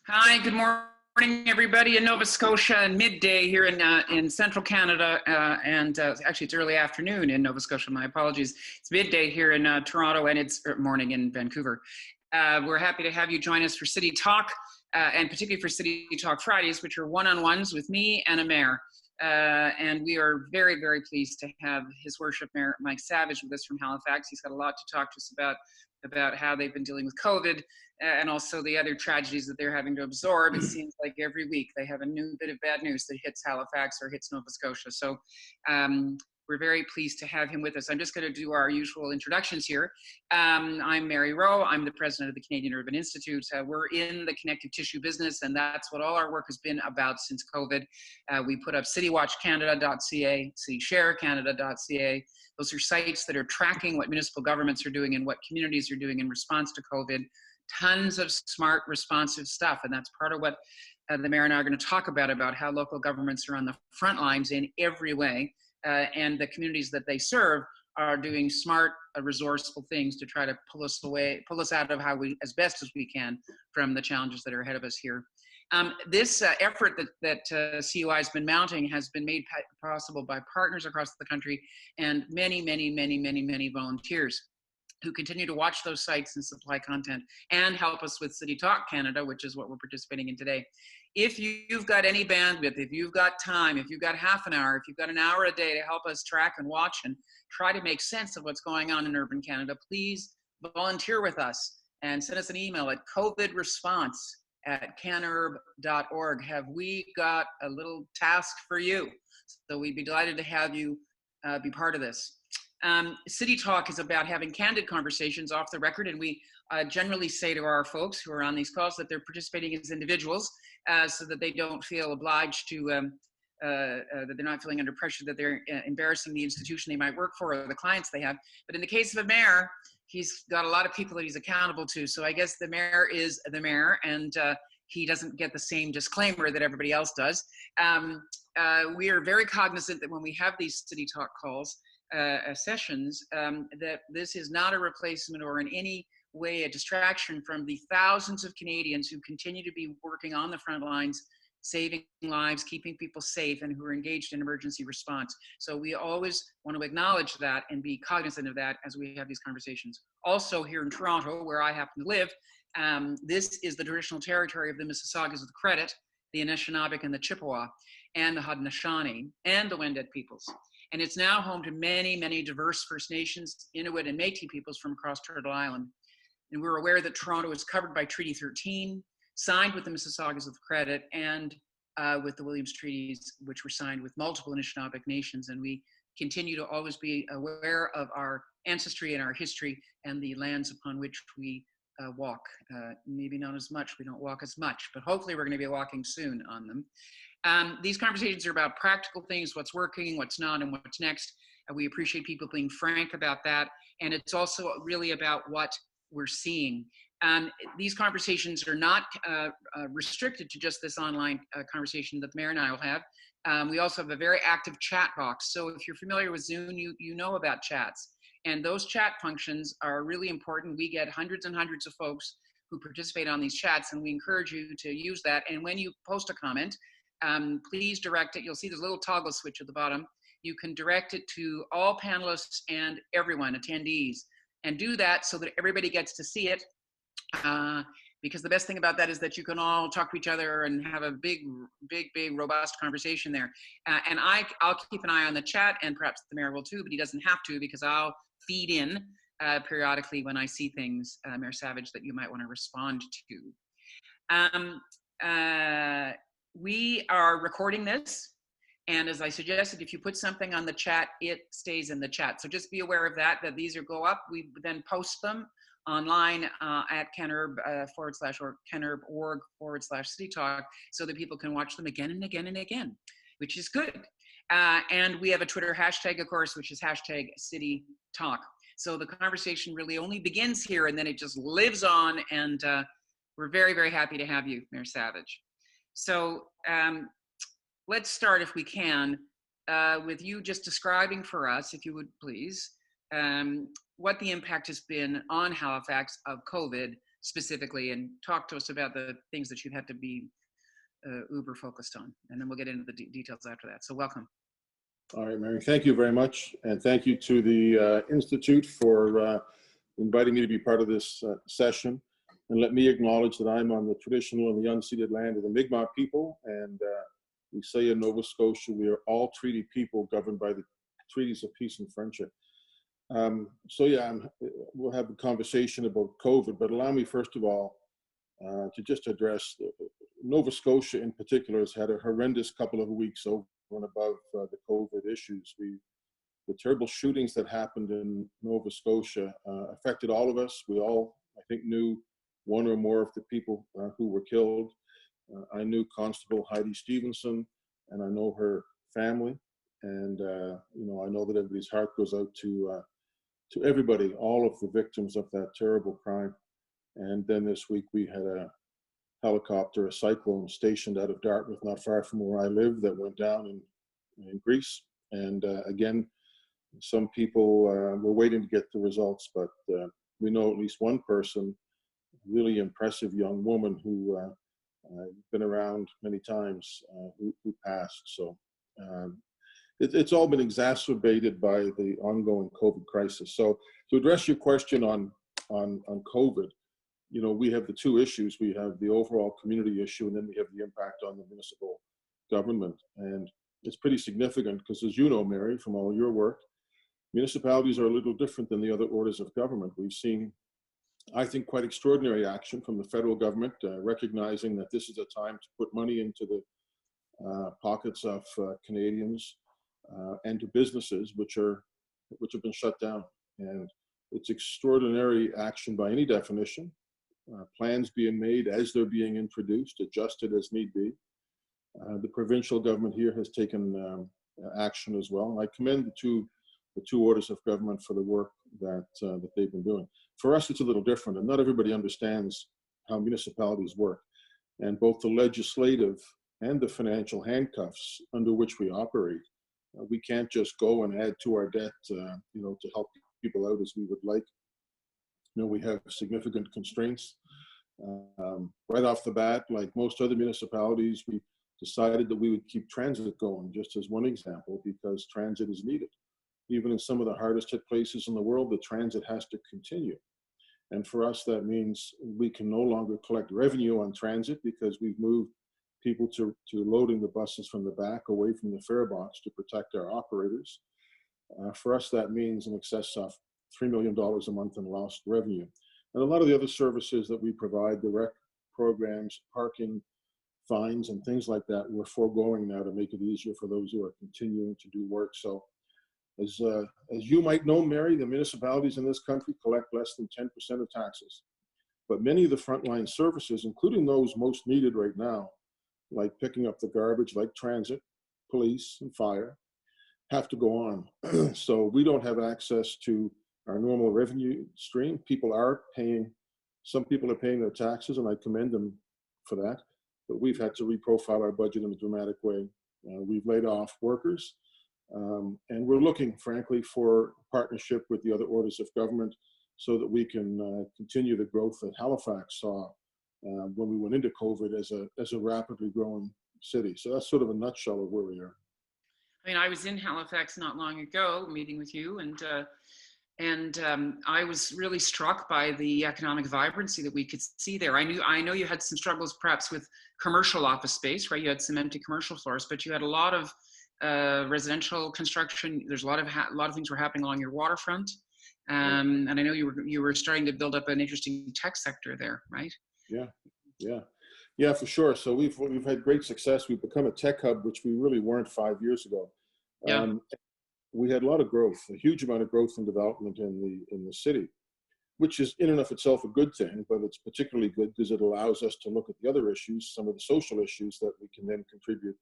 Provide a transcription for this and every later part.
Hi, good morning, everybody in Nova Scotia, and midday here in central Canada, actually it's early afternoon in Nova Scotia. My apologies. It's midday here in Toronto, and it's morning in Vancouver. We're happy to have you join us for City Talk, and particularly for City Talk Fridays, which are one-on-ones with me and a mayor. And we are very, very pleased to have His Worship Mayor Mike Savage with us from Halifax. He's got a lot to talk to us about how they've been dealing with COVID and also the other tragedies that they're having to absorb. It seems like every week they have a new bit of bad news that hits Halifax or hits Nova Scotia. So we're very pleased to have him with us. I'm just going to do our usual introductions here. I'm Mary Rowe. I'm the president of the Canadian Urban Institute. We're in the connective tissue business, and that's what all our work has been about since COVID. We put up citywatchcanada.ca, citysharecanada.ca. Those are sites that are tracking what municipal governments are doing and what communities are doing in response to COVID. Tons of smart, responsive stuff, and that's part of what the mayor and I are going to talk about how local governments are on the front lines in every way. And the communities that they serve are doing smart, resourceful things to try to pull us out of as best as we can from the challenges that are ahead of us here. This effort that CUI has been mounting has been made possible by partners across the country and many, many, many, many, many volunteers who continue to watch those sites and supply content and help us with City Talk Canada, which is what we're participating in today. If you've got any bandwidth, if you've got time, if you've got half an hour, if you've got an hour a day to help us track and watch and try to make sense of what's going on in urban Canada, please volunteer with us and send us an email at covidresponse@canurb.org. Have we got a little task for you? So we'd be delighted to have you be part of this. City Talk is about having candid conversations off the record, and we generally say to our folks who are on these calls that they're participating as individuals so that they don't feel obliged to, that they're not feeling under pressure that they're embarrassing the institution they might work for or the clients they have. But in the case of a mayor, he's got a lot of people that he's accountable to. So I guess the mayor is the mayor, and he doesn't get the same disclaimer that everybody else does. We are very cognizant that when we have these City Talk calls, sessions, that this is not a replacement or in any way a distraction from the thousands of Canadians who continue to be working on the front lines, saving lives, keeping people safe, and who are engaged in emergency response. So we always want to acknowledge that and be cognizant of that as we have these conversations. Also here in Toronto, where I happen to live, this is the traditional territory of the Mississaugas of the Credit, the Anishinaabe and the Chippewa, and the Haudenosaunee, and the Wendat peoples. And it's now home to many, many diverse First Nations, Inuit, and Métis peoples from across Turtle Island. And we're aware that Toronto is covered by Treaty 13, signed with the Mississaugas of the Credit, and with the Williams Treaties, which were signed with multiple Anishinaabe nations. And we continue to always be aware of our ancestry and our history and the lands upon which we walk. Maybe not as much, we don't walk as much, but hopefully we're going to be walking soon on them. These conversations are about practical things, what's working, what's not, and what's next. We appreciate people being frank about that. And it's also really about what we're seeing. These conversations are not restricted to just this online conversation that the mayor and I will have. We also have a very active chat box. So if you're familiar with Zoom, you know about chats. And those chat functions are really important. We get hundreds and hundreds of folks who participate on these chats, and we encourage you to use that. And when you post a comment, please direct it. You'll see there's a little toggle switch at the bottom. You can direct it to all panelists and everyone, attendees, and do that so that everybody gets to see it. Because the best thing about that is that you can all talk to each other and have a big, robust conversation there. And I'll keep an eye on the chat, and perhaps the mayor will too, but he doesn't have to, because I'll feed in periodically when I see things, Mayor Savage, that you might want to respond to. We are recording this, and as I suggested, if you put something on the chat, it stays in the chat. So just be aware of that these go up. We then post them online at canurb /or canurb.org/City Talk, so that people can watch them again and again and again, which is good. And we have a Twitter hashtag, of course, which is #CityTalk. So the conversation really only begins here, and then it just lives on, and we're very, very happy to have you, Mayor Savage. So let's start, if we can, with you just describing for us, if you would please, what the impact has been on Halifax of COVID specifically, and talk to us about the things that you've had to be uber focused on, and then we'll get into the details after that. So welcome. All right, Mary, thank you very much. And thank you to the Institute for inviting me to be part of this session. And let me acknowledge that I'm on the traditional and the unceded land of the Mi'kmaq people. And we say in Nova Scotia, we are all treaty people governed by the treaties of peace and friendship. So yeah, we'll have a conversation about COVID, but allow me first of all to just address Nova Scotia in particular has had a horrendous couple of weeks over and above the COVID issues. The terrible shootings that happened in Nova Scotia affected all of us. We all, I think, knew one or more of the people who were killed. I knew Constable Heidi Stevenson, and I know her family. And I know that everybody's heart goes out to everybody, all of the victims of that terrible crime. And then this week we had a helicopter, a cyclone stationed out of Dartmouth, not far from where I live, that went down in Greece. And again, some people were waiting to get the results, but we know at least one person, really impressive young woman who been around many times, who passed. So it's all been exacerbated by the ongoing COVID crisis. So to address your question on COVID, we have the two issues. We have the overall community issue, and then we have the impact on the municipal government. And it's pretty significant because, as you know, Mary, from all your work, municipalities are a little different than the other orders of government. We've seen, I think, quite extraordinary action from the federal government, recognizing that this is a time to put money into the pockets of Canadians and to businesses which have been shut down. And it's extraordinary action by any definition. Plans being made as they're being introduced, adjusted as need be. The provincial government here has taken action as well. And I commend the two orders of government for the work that they've been doing. For us, it's a little different, and not everybody understands how municipalities work. And both the legislative and the financial handcuffs under which we operate, we can't just go and add to our debt, to help people out as we would like. We have significant constraints. Right off the bat, like most other municipalities, we decided that we would keep transit going, just as one example, because transit is needed. Even in some of the hardest hit places in the world, the transit has to continue. And for us, that means we can no longer collect revenue on transit because we've moved people to loading the buses from the back away from the fare box to protect our operators. For us, that means in excess of $3 million a month in lost revenue. And a lot of the other services that we provide, the rec programs, parking, fines, and things like that, we're foregoing now to make it easier for those who are continuing to do work. So as you might know, Mary, the municipalities in this country collect less than 10% of taxes. But many of the frontline services, including those most needed right now, like picking up the garbage, like transit, police, and fire, have to go on. So we don't have access to our normal revenue stream. Some people are paying their taxes, and I commend them for that. But we've had to reprofile our budget in a dramatic way. We've laid off workers. And we're looking, frankly, for partnership with the other orders of government so that we can continue the growth that Halifax saw when we went into COVID as a rapidly growing city. So that's sort of a nutshell of where we are. I mean, I was in Halifax not long ago, meeting with you, and I was really struck by the economic vibrancy that we could see there. I know you had some struggles perhaps with commercial office space, right? You had some empty commercial floors, but you had a lot of residential construction. There's a lot of things were happening along your waterfront, and I know you were starting to build up an interesting tech sector there, right? Yeah, for sure. So we've had great success. We've become a tech hub, which we really weren't 5 years ago. We had a lot of growth, a huge amount of growth and development in the city, which is in and of itself a good thing, but it's particularly good because it allows us to look at the other issues, some of the social issues that we can then contribute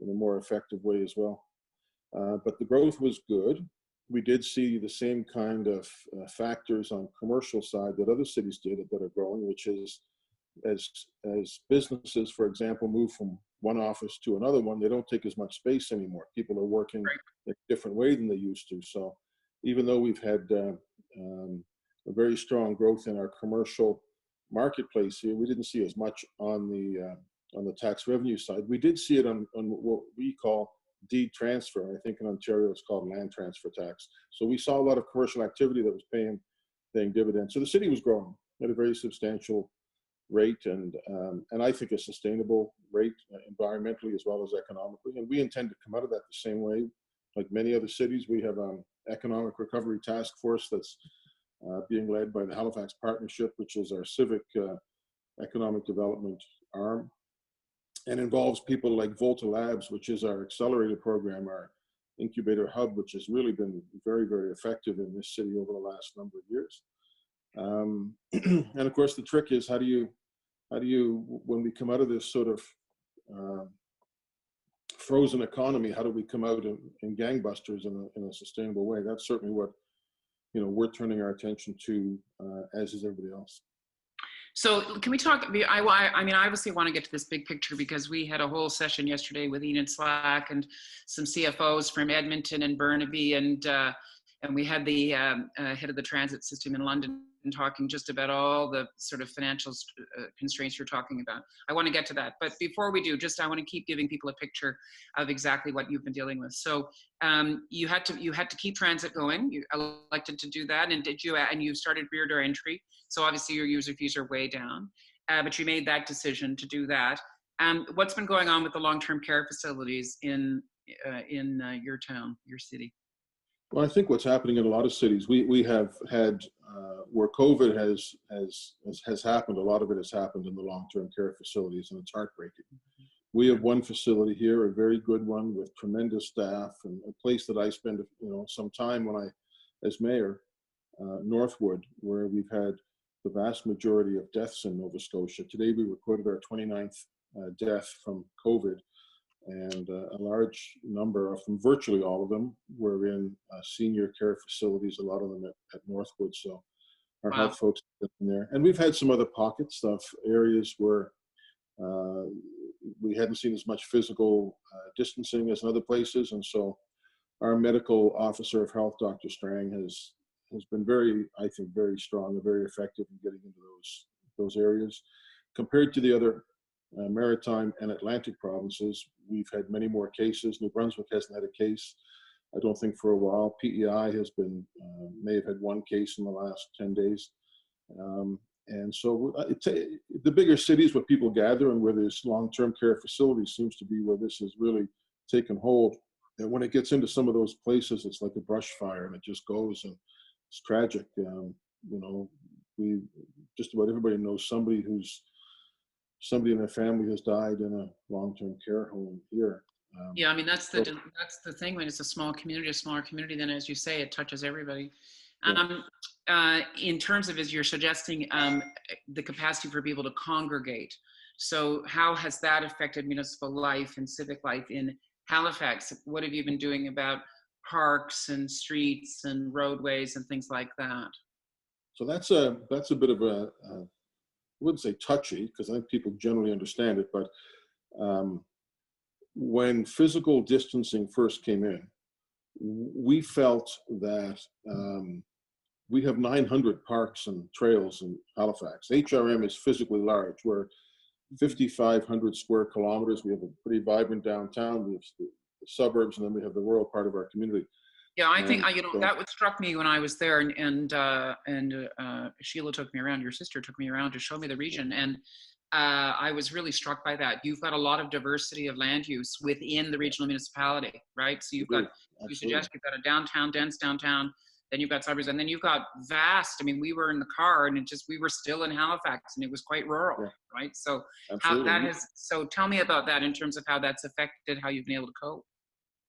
in a more effective way as well. But the growth was good. We did see the same kind of factors on commercial side that other cities did that are growing, which is as businesses, for example, move from one office to another one, they don't take as much space anymore. People are working a different way than they used to. So even though we've had a very strong growth in our commercial marketplace here, we didn't see as much on the tax revenue side. We did see it on what we call deed transfer. I think in Ontario it's called land transfer tax. So we saw a lot of commercial activity that was paying dividends. So the city was growing at a very substantial rate, and I think a sustainable rate environmentally as well as economically. And we intend to come out of that the same way. Like many other cities, we have an economic recovery task force that's being led by the Halifax Partnership, which is our Civic economic development arm, and involves people like Volta Labs, which is our accelerator program, our incubator hub, which has really been very, very effective in this city over the last number of years. And of course, the trick is how do you, when we come out of this sort of frozen economy, how do we come out in gangbusters in a sustainable way? That's certainly what, you know, we're turning our attention to, as is everybody else. So can we talk, I mean, I obviously want to get to this big picture because we had a whole session yesterday with Enid Slack and some CFOs from Edmonton and Burnaby, and we had the head of the transit system in London talking just about all the sort of financial constraints you're talking about. I want to get to that. But before we do, I want to keep giving people a picture of exactly what you've been dealing with. So you had to keep transit going. You elected to do that, and you started rear door entry. So obviously your user fees are way down, but you made that decision to do that. What's been going on with the long-term care facilities in your town, your city? Well, I think what's happening in a lot of cities, we have had where COVID has happened. A lot of it has happened in the long-term care facilities, and it's heartbreaking. We have one facility here, a very good one with tremendous staff, and a place that I spend, you know, some time when as mayor, Northwood, where we've had the vast majority of deaths in Nova Scotia. Today we recorded our 29th death from COVID, and a large number of them, virtually all of them, were in senior care facilities, a lot of them at Northwood. So our health folks have been there. And we've had some other pockets of areas where we hadn't seen as much physical distancing as in other places. And so our medical officer of health, Dr. Strang, has been very, I think, very strong and very effective in getting into those areas. Compared to the other maritime and Atlantic provinces, we've had many more cases. New Brunswick hasn't had a case, I don't think, for a while. PEI has been, may have had one case in the last 10 days. And so the bigger cities where people gather and where there's long-term care facilities seems to be where this has really taken hold. And when it gets into some of those places, it's like a brush fire, and it just goes, and it's tragic. You know, just about everybody knows somebody in their family has died in a long-term care home here. Yeah, I mean, that's the thing. When it's a smaller community, then, as you say, it touches everybody. Yeah. In terms of, as you're suggesting, the capacity for people to congregate. So how has that affected municipal life and civic life in Halifax? What have you been doing about parks and streets and roadways and things like that? So that's a bit of a, I wouldn't say touchy, because I think people generally understand it, but when physical distancing first came in, we felt that we have 900 parks and trails in Halifax. HRM is physically large. We're 5,500 square kilometers. We have a pretty vibrant downtown. We have the suburbs, and then we have the rural part of our community. Yeah, I think, you know, that what struck me when I was there, and Sheila took me around, your sister took me around to show me the region, and I was really struck by that. You've got a lot of diversity of land use within the regional municipality, right? So you've got, you suggest you've got a downtown, dense downtown, then you've got suburbs, and then you've got vast, I mean, we were in the car and we were still in Halifax, and it was quite rural, right? So how that is, so tell me about that in terms of how that's affected how you've been able to cope.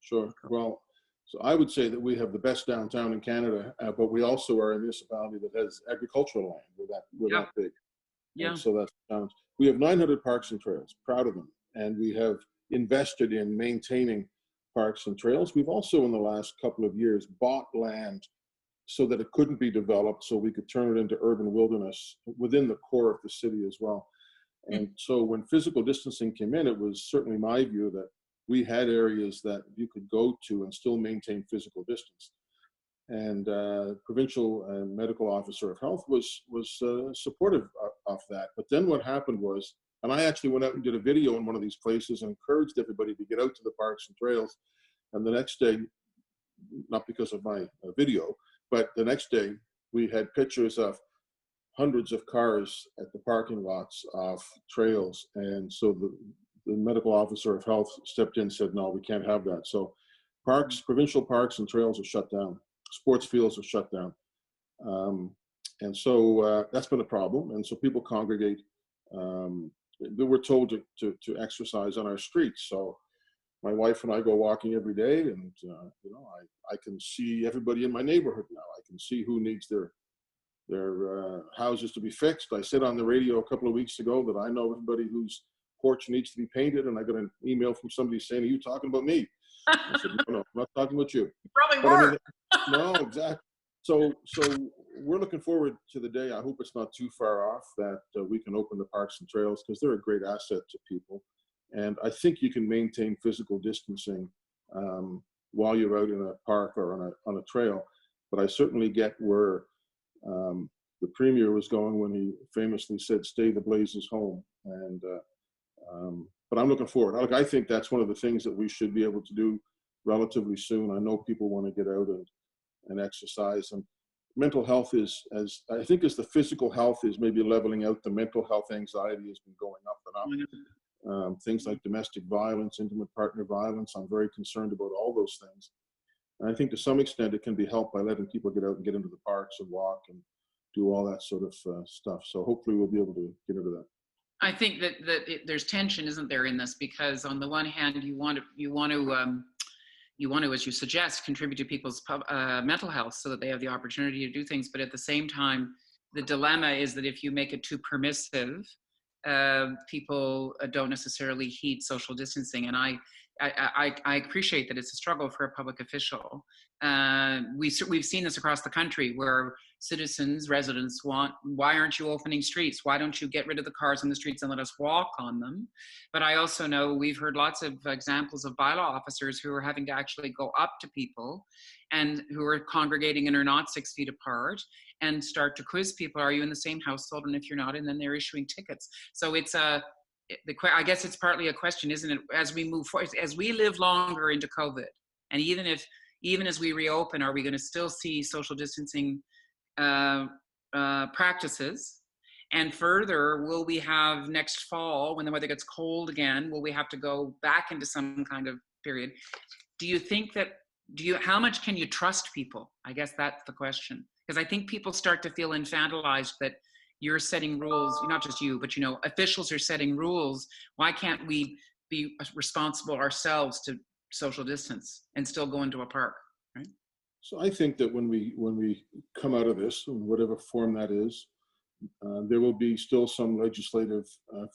Sure. Well, so I would say that we have the best downtown in Canada, but we also are a municipality that has agricultural land. We're that big. Yeah. And so that's a challenge. We have 900 parks and trails, proud of them. And we have invested in maintaining parks and trails. We've also, in the last couple of years, bought land so that it couldn't be developed, so we could turn it into urban wilderness within the core of the city as well. And so when physical distancing came in, it was certainly my view that we had areas that you could go to and still maintain physical distance. And provincial medical officer of health was supportive off that. But then what happened was, and I actually went out and did a video in one of these places and encouraged everybody to get out to the parks and trails. And the next day, not because of my video, but the next day we had pictures of hundreds of cars at the parking lots of trails. And so the medical officer of health stepped in and said, no, we can't have that. So parks, provincial parks and trails are shut down. Sports fields are shut down. And so that's been a problem. And so people congregate. They were told to exercise on our streets. So my wife and I go walking every day, and I can see everybody in my neighborhood now. I can see who needs their houses to be fixed. I said on the radio a couple of weeks ago that I know everybody whose porch needs to be painted, and I got an email from somebody saying, "Are you talking about me?" I said, "No, I'm not talking about you." You probably were. No, exactly. So we're looking forward to the day. I hope it's not too far off that we can open the parks and trails, because they're a great asset to people. And I think you can maintain physical distancing while you're out in a park or on a trail. But I certainly get where the Premier was going when he famously said, "Stay the blazes home." And but I'm looking forward. I think that's one of the things that we should be able to do relatively soon. I know people want to get out and exercise. And mental health is, as I think as the physical health is maybe leveling out, the mental health anxiety has been going up and up. Things like domestic violence, intimate partner violence, I'm very concerned about all those things. And I think to some extent it can be helped by letting people get out and get into the parks and walk and do all that sort of stuff. So hopefully we'll be able to get into that. I think that there's tension, isn't there, in this? Because on the one hand, you want to, as you suggest, contribute to people's mental health so that they have the opportunity to do things. But at the same time, the dilemma is that if you make it too permissive, people don't necessarily heed social distancing. And I appreciate that it's a struggle for a public official. We've seen this across the country where citizens, residents want, why aren't you opening streets? Why don't you get rid of the cars in the streets and let us walk on them? But I also know we've heard lots of examples of bylaw officers who are having to actually go up to people and who are congregating and are not 6 feet apart and start to quiz people. Are you in the same household? And if you're not, and then they're issuing tickets. So it's I guess it's partly a question, isn't it? As we move forward, as we live longer into COVID, and even as we reopen, are we going to still see social distancing practices? And further, will we have next fall, when the weather gets cold again, will we have to go back into some kind of period? Do you think that, how much can you trust people? I guess that's the question. Because I think people start to feel infantilized that you're setting rules, not just you, but officials are setting rules. Why can't we be responsible ourselves to social distance and still go into a park, right? So I think that when we come out of this, in whatever form that is, there will be still some legislative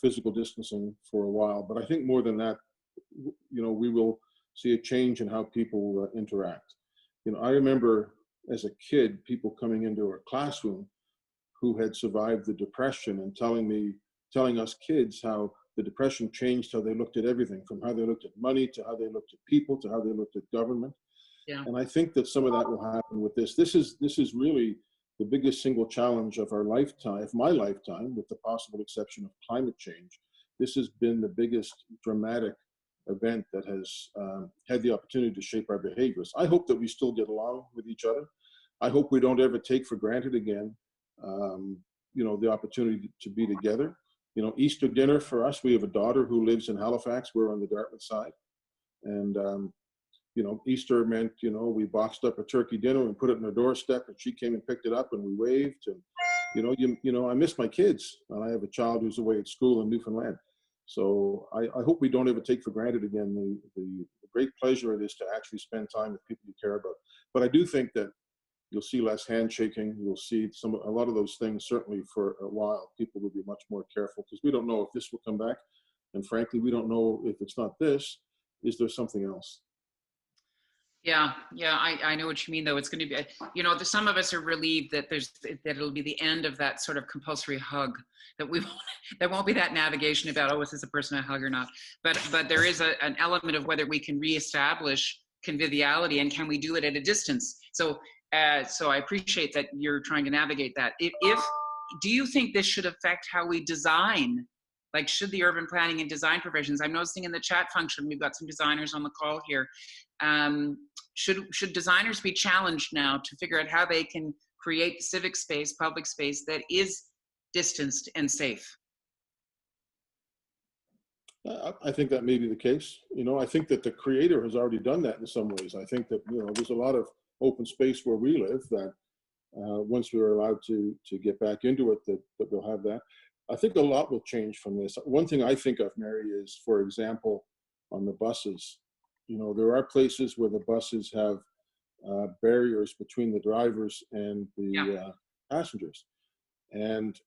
physical distancing for a while. But I think more than that, we will see a change in how people interact. I remember as a kid, people coming into our classroom who had survived the Depression and telling us kids how the Depression changed how they looked at everything, from how they looked at money to how they looked at people to how they looked at government. Yeah. And I think that some of that will happen with this. This is really the biggest single challenge of our lifetime, of my lifetime, with the possible exception of climate change. This has been the biggest dramatic event that has had the opportunity to shape our behaviors. I hope that we still get along with each other. I hope we don't ever take for granted again, the opportunity to be together. Easter dinner for us, we have a daughter who lives in Halifax. We're on the Dartmouth side. And, Easter meant, we boxed up a turkey dinner and put it on her doorstep, and she came and picked it up and we waved. And, I miss my kids. And I have a child who's away at school in Newfoundland. So I hope we don't ever take for granted again the great pleasure it is to actually spend time with people you care about. But I do think that you'll see less handshaking. You'll see a lot of those things, certainly for a while. People will be much more careful because we don't know if this will come back. And frankly, we don't know if it's not this, is there something else? Yeah, I know what you mean, though. It's going to be, some of us are relieved that it'll be the end of that sort of compulsory hug, that there won't be that navigation about, is this a person I hug or not? But there is an element of whether we can reestablish conviviality, and can we do it at a distance? So I appreciate that you're trying to navigate that. If do you think this should affect how we design? Like, should the urban planning and design professions, I'm noticing in the chat function, we've got some designers on the call here. Should designers be challenged now to figure out how they can create civic space, public space that is distanced and safe? I think that may be the case. I think that the creator has already done that in some ways. I think that, there's a lot of open space where we live that once we're allowed to get back into it, that we'll have that. I think a lot will change from this. One thing I think of, Mary, is, for example, on the buses. There are places where the buses have barriers between the drivers and the passengers. And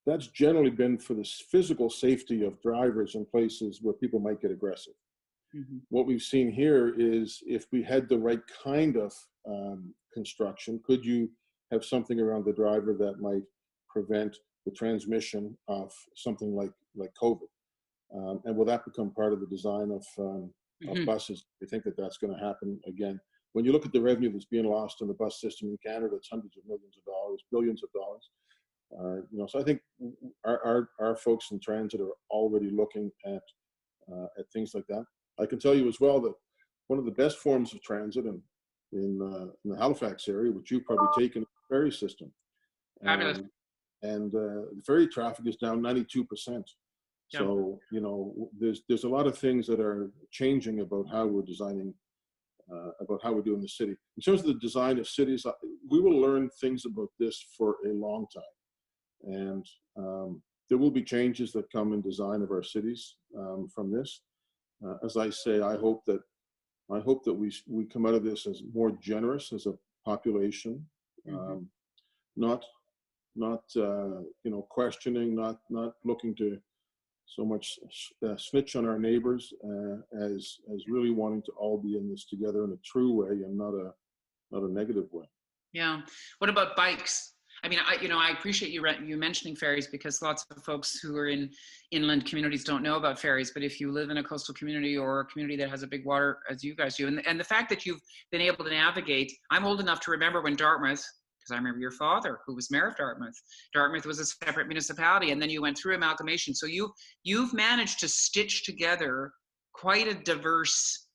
that's generally been for the physical safety of drivers in places where people might get aggressive. Mm-hmm. What we've seen here is, if we had the right kind of construction, could you have something around the driver that might prevent the transmission of something like COVID? And will that become part of the design of buses? I think that that's going to happen again. When you look at the revenue that's being lost in the bus system in Canada, it's hundreds of millions of dollars, billions of dollars. So I think our folks in transit are already looking at things like that. I can tell you as well that one of the best forms of transit in the Halifax area, which you've probably taken, is the ferry system. And the ferry traffic is down 92%. Yeah. So, there's a lot of things that are changing about how we're designing, about how we're doing the city. In terms of the design of cities, we will learn things about this for a long time. And there will be changes that come in design of our cities from this. As I say, I hope that we come out of this as more generous as a population, not questioning, not looking to so much snitch on our neighbors, as really wanting to all be in this together in a true way and not a negative way. Yeah. What about bikes? I mean, I appreciate you mentioning ferries, because lots of folks who are in inland communities don't know about ferries. But if you live in a coastal community or a community that has a big water, as you guys do, and the fact that you've been able to navigate, I'm old enough to remember when Dartmouth, because I remember your father, who was mayor of Dartmouth. Dartmouth was a separate municipality, and then you went through amalgamation. So you've managed to stitch together quite a diverse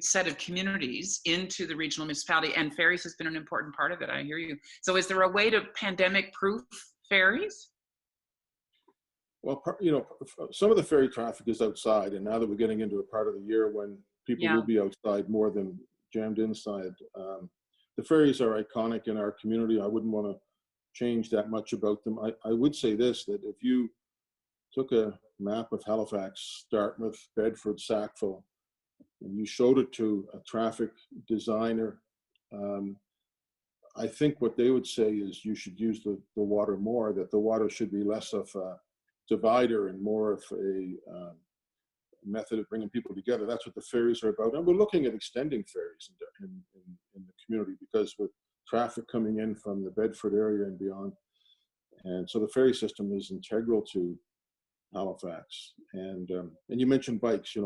set of communities into the regional municipality, and ferries has been an important part of it. I hear you. So is there a way to pandemic-proof ferries? Well, some of the ferry traffic is outside, and now that we're getting into a part of the year when people will be outside more than jammed inside, the ferries are iconic in our community. I wouldn't want to change that much about them. I would say this, that if you took a map of Halifax, Dartmouth, Bedford, Sackville, and you showed it to a traffic designer, I think what they would say is you should use the water more, that the water should be less of a divider and more of a method of bringing people together. That's what the ferries are about. And we're looking at extending ferries in the community, because with traffic coming in from the Bedford area and beyond. And so the ferry system is integral to Halifax. And you mentioned bikes.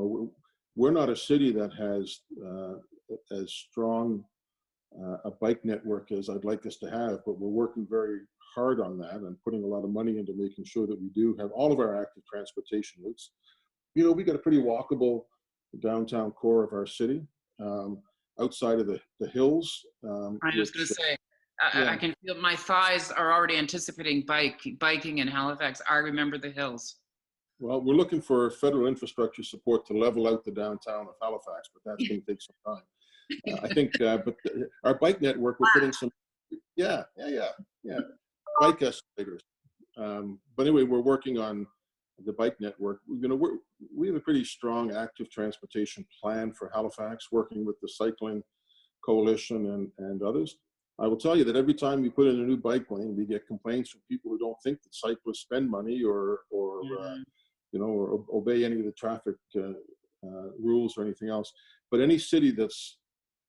We're not a city that has as strong a bike network as I'd like us to have, but we're working very hard on that and putting a lot of money into making sure that we do have all of our active transportation routes. We got a pretty walkable downtown core of our city, outside of the hills. I was going to say, I can feel my thighs are already anticipating biking in Halifax. I remember the hills. Well, we're looking for federal infrastructure support to level out the downtown of Halifax, but that's going to take some time. I think, but our bike network, we're putting some, bike escalators. But anyway, we're working on the bike network. We have a pretty strong active transportation plan for Halifax, working with the Cycling Coalition and others. I will tell you that every time we put in a new bike lane, we get complaints from people who don't think that cyclists spend money or obey any of the traffic rules or anything else. But any city that's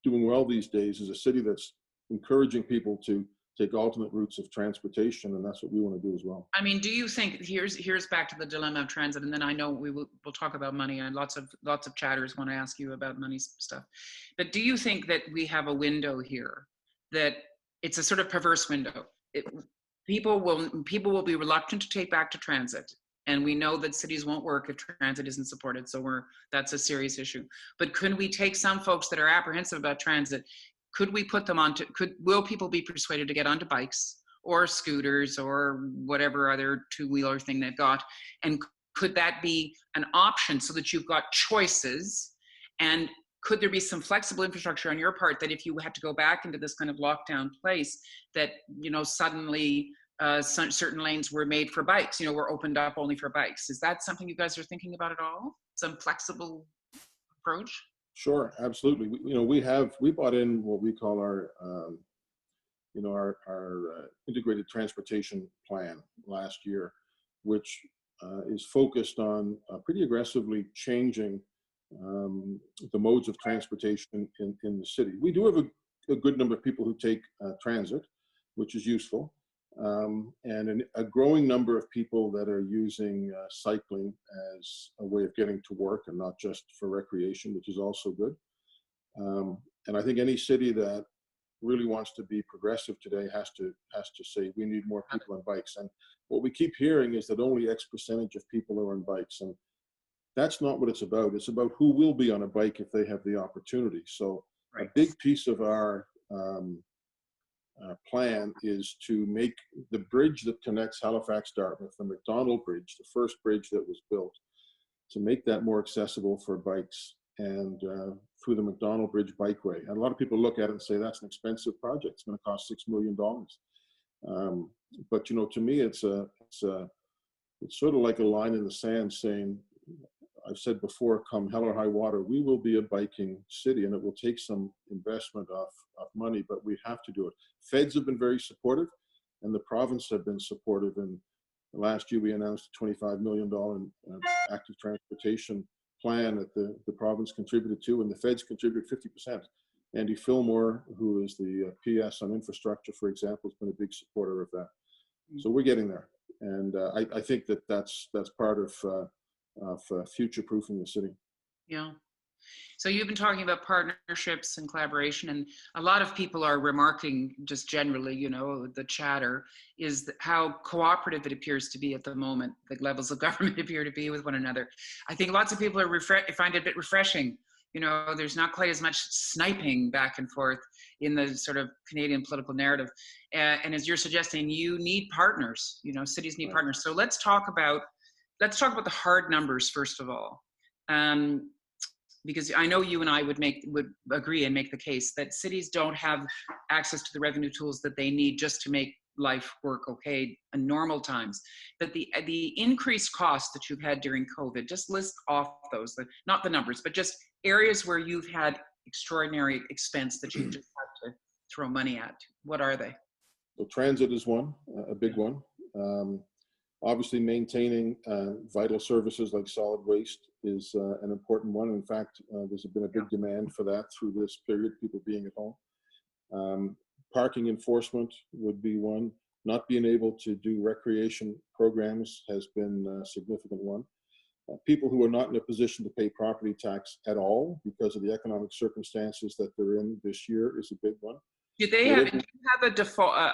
doing well these days is a city that's encouraging people to take alternate routes of transportation, and that's what we want to do as well. I mean, do you think, here's back to the dilemma of transit, and then I know we'll talk about money, and lots of chatters want to ask you about money stuff. But do you think that we have a window here, that it's a sort of perverse window? people will be reluctant to take back to transit. And we know that cities won't work if transit isn't supported. So that's a serious issue. But could we take some folks that are apprehensive about transit? Could we put them will people be persuaded to get onto bikes or scooters or whatever other two-wheeler thing they've got? And could that be an option so that you've got choices? And could there be some flexible infrastructure on your part that if you had to go back into this kind of lockdown place, that, suddenly certain lanes were made for bikes, were opened up only for bikes? Is that something you guys are thinking about at all? Some flexible approach? Sure, absolutely. We bought in what we call our integrated transportation plan last year, which is focused on pretty aggressively changing the modes of transportation in the city. We do have a good number of people who take transit, which is useful, and a growing number of people that are using cycling as a way of getting to work and not just for recreation, which is also good. And I think any city that really wants to be progressive today has to say we need more people on bikes. And what we keep hearing is that only X percentage of people are on bikes, and that's not what it's about. It's about who will be on a bike if they have the opportunity. So a big piece of our plan is to make the bridge that connects Halifax, Dartmouth, the McDonald Bridge, the first bridge that was built, to make that more accessible for bikes and through the McDonald Bridge Bikeway. And a lot of people look at it and say that's an expensive project. It's going to cost $6 million. But to me, it's sort of like a line in the sand saying, I've said before, come hell or high water, we will be a biking city, and it will take some investment of money, but we have to do it. Feds have been very supportive, and the province have been supportive. And last year we announced a $25 million active transportation plan that the province contributed to, and the feds contributed 50%. Andy Fillmore, who is the PS on infrastructure, for example, has been a big supporter of that. So we're getting there, and I think that's part of future-proofing the city. Yeah. So you've been talking about partnerships and collaboration, and a lot of people are remarking just generally, the chatter is how cooperative it appears to be at the moment. The levels of government appear to be with one another. I think lots of people find it a bit refreshing. There's not quite as much sniping back and forth in the sort of Canadian political narrative. And as you're suggesting, you need partners, cities need partners. So let's talk about the hard numbers first of all. Because I know you and I would agree and make the case that cities don't have access to the revenue tools that they need just to make life work okay in normal times. That the increased costs that you've had during COVID, just list off those, not the numbers, but just areas where you've had extraordinary expense that you just had to throw money at. What are they? Well, transit is one, a big one. Obviously, maintaining vital services like solid waste is an important one. In fact, there's been a big demand for that through this period, people being at home. Parking enforcement would be one. Not being able to do recreation programs has been a significant one. People who are not in a position to pay property tax at all because of the economic circumstances that they're in this year is a big one. Do you have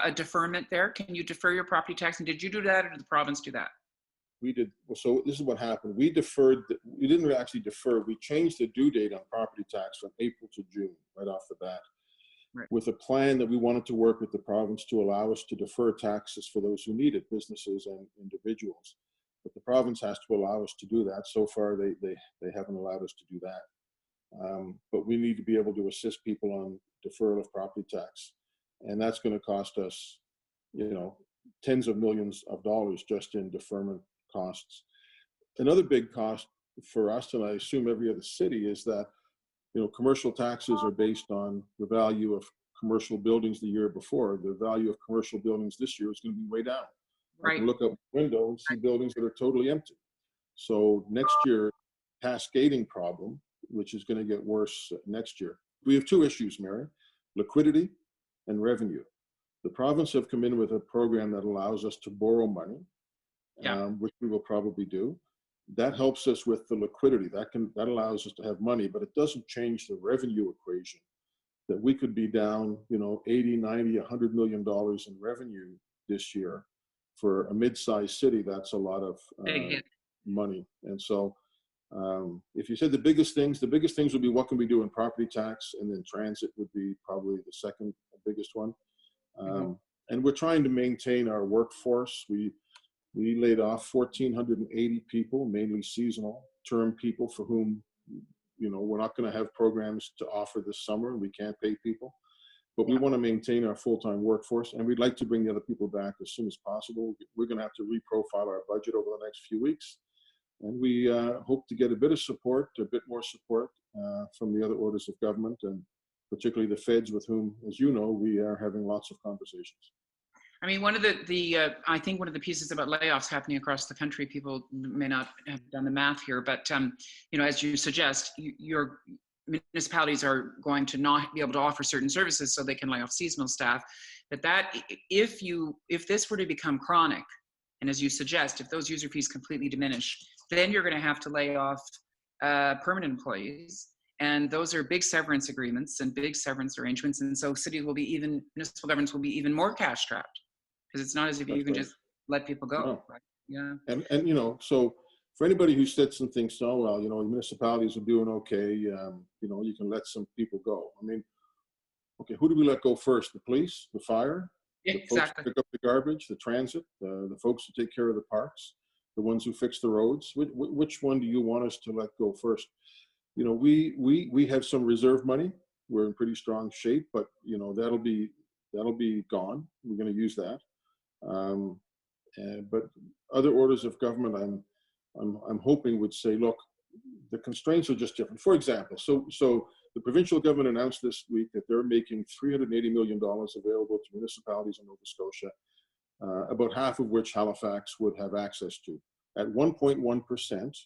a deferment there? Can you defer your property tax? And did you do that, or did the province do that? We did. So this is what happened. We deferred. We didn't actually defer. We changed the due date on property tax from April to June, right off the bat, with a plan that we wanted to work with the province to allow us to defer taxes for those who need it, businesses and individuals. But the province has to allow us to do that. So far, they haven't allowed us to do that. But we need to be able to assist people on deferral of property tax, and that's going to cost us, tens of millions of dollars just in deferment costs. Another big cost for us, and I assume every other city, is that commercial taxes are based on the value of commercial buildings the year before. The value of commercial buildings this year is going to be way down. I can look out the window and see buildings that are totally empty. So next year, cascading problem, which is going to get worse next year. We have two issues, Mary: liquidity and revenue. The province have come in with a program that allows us to borrow money, which we will probably do. That helps us with the liquidity. That allows us to have money, but it doesn't change the revenue equation. That we could be down, $80, $90, $100 million in revenue this year. For a mid-sized city, that's a lot of Big hit. money. And so if you said the biggest things would be what can we do in property tax, and then transit would be probably the second biggest one. And we're trying to maintain our workforce. We laid off 1,480 people, mainly seasonal term people for whom, we're not going to have programs to offer this summer. We can't pay people, but we want to maintain our full-time workforce, and we'd like to bring the other people back as soon as possible. We're going to have to reprofile our budget over the next few weeks. And we hope to get a bit more support from the other orders of government, and particularly the feds, with whom, as you know, we are having lots of conversations. I mean, one of I think one of the pieces about layoffs happening across the country, people may not have done the math here, but as you suggest, your municipalities are going to not be able to offer certain services, so they can lay off seasonal staff. That if this were to become chronic, and as you suggest, if those user fees completely diminish, then you're going to have to lay off permanent employees. And those are big severance agreements and big severance arrangements. And so municipal governments will be even more cash strapped, because it's not as if you can just let people go. No. Right? Yeah. And so for anybody who sits and thinks, oh, well, municipalities are doing okay, you can let some people go. I mean, okay, who do we let go first? The police, the fire, Yeah, the folks exactly. who pick up the garbage, the transit, the folks who take care of the parks, the ones who fix the roads? Which one do you want us to let go first? We have some reserve money. We're in pretty strong shape, but that'll be gone. We're going to use that. But other orders of government, I'm hoping would say, look, the constraints are just different. For example, so the provincial government announced this week that they're making $380 million available to municipalities in Nova Scotia, about half of which Halifax would have access to, at 1.1%,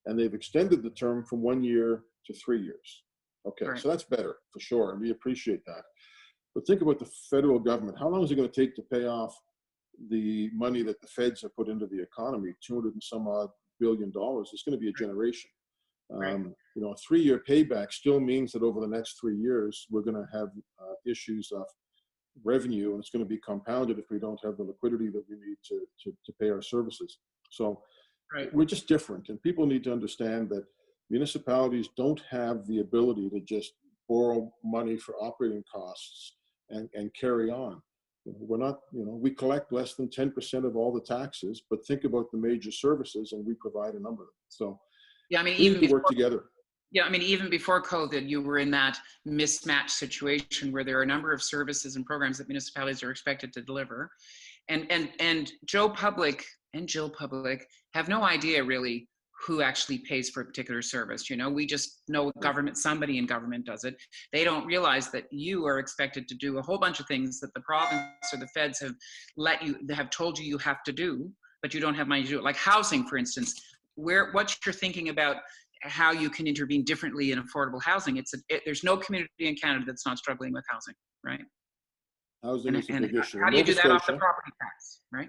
and they've extended the term from 1 year to 3 years. Okay, Right. so that's better for sure, and we appreciate that. But think about the federal government. How long is it going to take to pay off the money that the feds have put into the economy, 200 and some odd $billion? It's going to be a generation. Right. A 3-year payback still means that over the next 3 years, we're going to have issues of revenue, and it's going to be compounded if we don't have the liquidity that we need to pay our services. So we're just different, and people need to understand that municipalities don't have the ability to just borrow money for operating costs and carry on. We're not, we collect less than 10% of all the taxes, but think about the major services, and we provide a number of them. So yeah, I mean, we need to work together. Yeah, I mean, even before COVID, you were in that mismatched situation where there are a number of services and programs that municipalities are expected to deliver, and Joe Public and Jill Public have no idea really who actually pays for a particular service. We just know government, somebody in government does it. They don't realize that you are expected to do a whole bunch of things that the province or the feds have told you have to do, but you don't have money to do it. Like housing, for instance. What you're thinking about how you can intervene differently in affordable housing. There's no community in Canada that's not struggling with housing, right? Housing is a big issue. How do you do that off the property tax, right?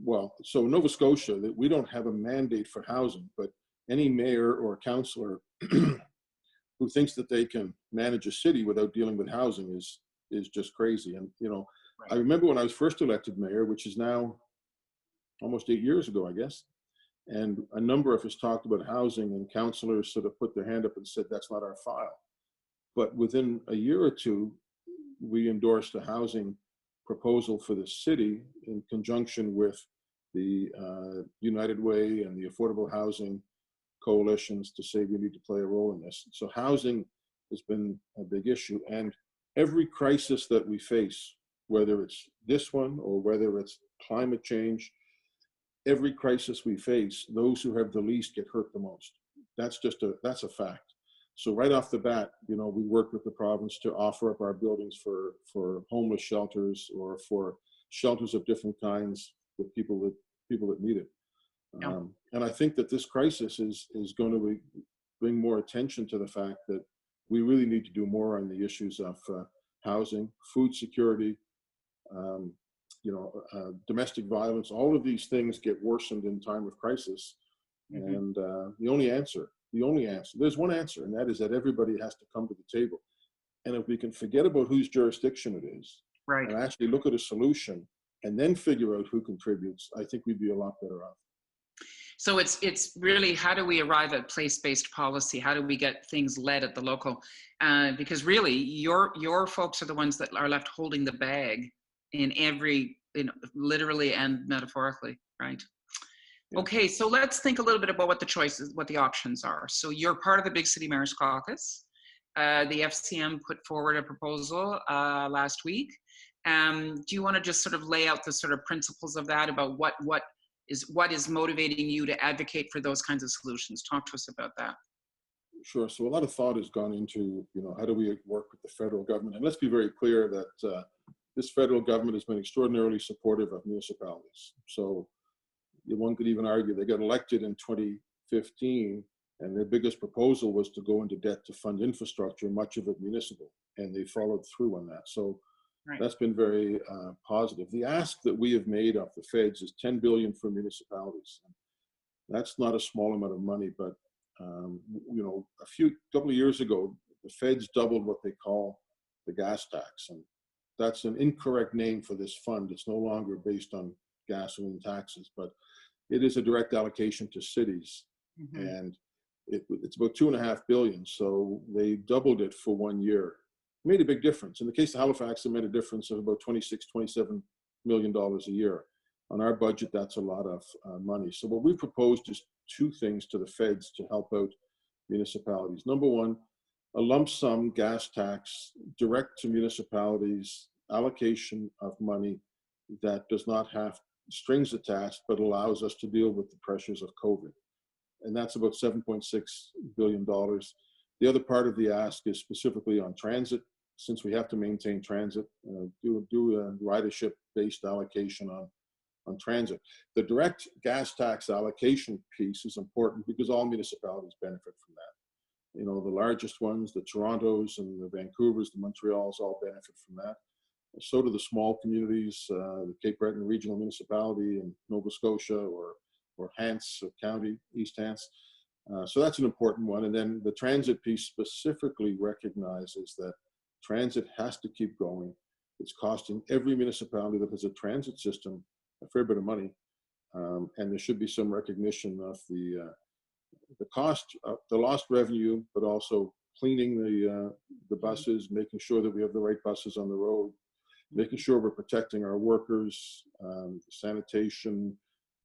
Well, so Nova Scotia, that we don't have a mandate for housing, but any mayor or councillor who thinks that they can manage a city without dealing with housing is just crazy. And right. I remember when I was first elected mayor, which is now almost 8 years ago, I guess, and a number of us talked about housing, and councillors sort of put their hand up and said, that's not our file. But within a year or two, we endorsed a housing proposal for the city in conjunction with the United Way and the affordable housing coalitions to say we need to play a role in this. So housing has been a big issue, and every crisis that we face, whether it's this one or whether it's climate change, every crisis we face, those who have the least get hurt the most. That's a fact. So right off the bat, we work with the province to offer up our buildings for homeless shelters or for shelters of different kinds for people that need it. Yeah. And I think that this crisis is going to bring more attention to the fact that we really need to do more on the issues of housing, food security, domestic violence. All of these things get worsened in time of crisis. Mm-hmm. And the only answer, there's one answer, and that is that everybody has to come to the table. And if we can forget about whose jurisdiction it is, right, and actually look at a solution and then figure out who contributes, I think we'd be a lot better off. So it's really, how do we arrive at place-based policy? How do we get things led at the local? Because really, your folks are the ones that are left holding the bag in literally and metaphorically, right? Yeah. Okay, so let's think a little bit about what the choices, what the options are. So you're part of the Big City Mayors Caucus. The FCM put forward a proposal last week. Do you want to just sort of lay out the sort of principles of that, about what is motivating you to advocate for those kinds of solutions? Talk to us about that. Sure. So a lot of thought has gone into, how do we work with the federal government? And let's be very clear that this federal government has been extraordinarily supportive of municipalities. So one could even argue they got elected in 2015, and their biggest proposal was to go into debt to fund infrastructure, much of it municipal, and they followed through on that. So right. That's been very positive. The ask that we have made of the feds is $10 billion for municipalities. That's not a small amount of money, but a couple of years ago, the feds doubled what they call the gas tax, and that's an incorrect name for this fund. It's no longer based on gasoline taxes, but it is a direct allocation to cities, and it's about $2.5 billion. So they doubled it for 1 year. It made a big difference. In the case of Halifax, it made a difference of about $27 million a year. On our budget, that's a lot of money. So what we proposed is two things to the feds to help out municipalities. Number one, a lump sum gas tax direct to municipalities, allocation of money that does not have strings attached, but allows us to deal with the pressures of COVID. And that's about $7.6 billion. The other part of the ask is specifically on transit, since we have to maintain transit, do a ridership-based allocation on transit. The direct gas tax allocation piece is important because all municipalities benefit from that. The largest ones, the Torontos and the Vancouvers, the Montreals, all benefit from that. So do the small communities, the Cape Breton Regional Municipality in Nova Scotia, or Hants County, East Hants. So that's an important one. And then the transit piece specifically recognizes that transit has to keep going. It's costing every municipality that has a transit system a fair bit of money. And there should be some recognition of the cost, the lost revenue, but also cleaning the buses, making sure that we have the right buses on the road, making sure we're protecting our workers, sanitation,